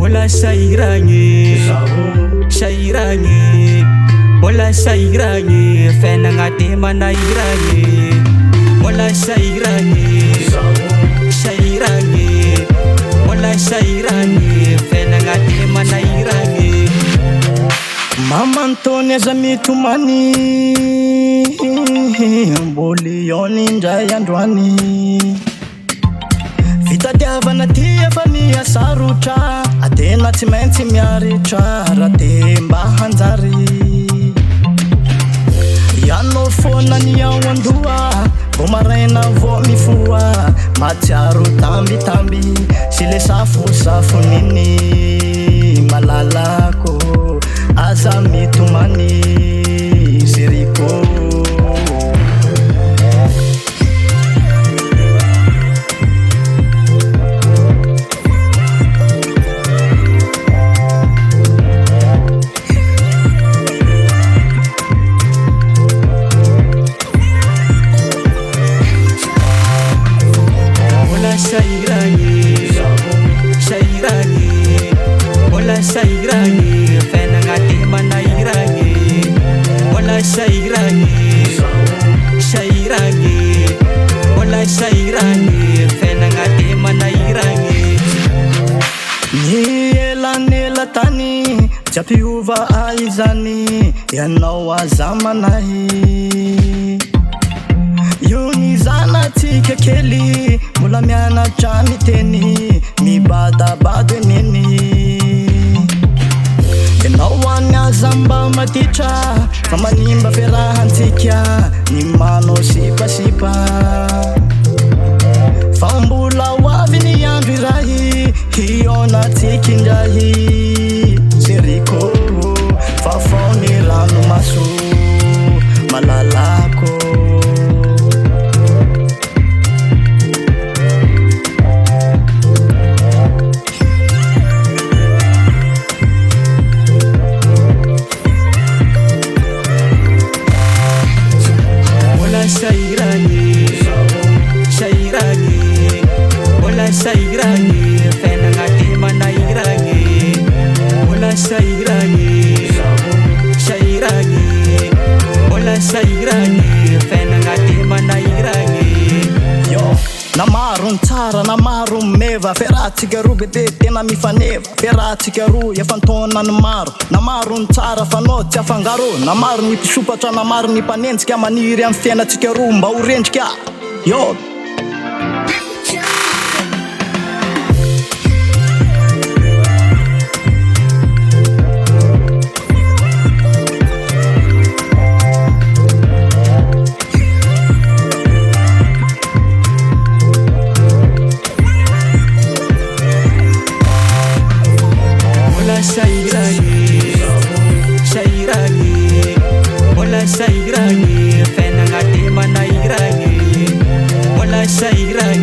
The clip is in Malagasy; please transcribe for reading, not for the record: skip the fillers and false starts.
Bola sairanye, sairanye. Bola sairanye, fena ngati manairanye. Bola sairanye, sairanye. Bola sairanye, fena ngati manairanye. Mama Antônia zamitumani mbolioni ndray androany fitadiavana ty efa miasarotra atena tsy maintsy miaritra raha te mba hanjary ianao foana ny ao andoha vo maraina vo mifoa matsiaro tambitamby sy le safosafo niny malalako aza mitomany zeriko Bola sairanye, sairanye. Bola sairanye, fena ngati manairanye. Bola sairanye, sairanye. Bola sairanye, fena ngati manairanye. Ny elanela tany japiova aizany ianao aza manahy io ny zanatsika kely mbola mianatra miteny mibadabady neny ianao any aza mba matitra fa manimba fiarahantsika ny manao sipasipa fa mbola hoavy ny andro iray ionatsika indray zeriko fa fao ny rano maso malalako Bola sairanye, sairanye. Bola sairanye, fena ngati manairanye. Bola sairanye, sairanye. Bola sairanye, fena ngati manairanye. Yo, na maro ny tsara na maro meva fiarahantsika roa bebe tena mifaneva fiarahantsika roa efa ntaonany maro na maro ny tsara fanao tsy afangaro na maro ny mpisopatra na maro ny mpanenjika maniry amin'ny fiainatsika roa mba ho rendrika yo Bola sairanye, sairanye. Bola sairanye, fena ngati manairanye. Bola sairanye.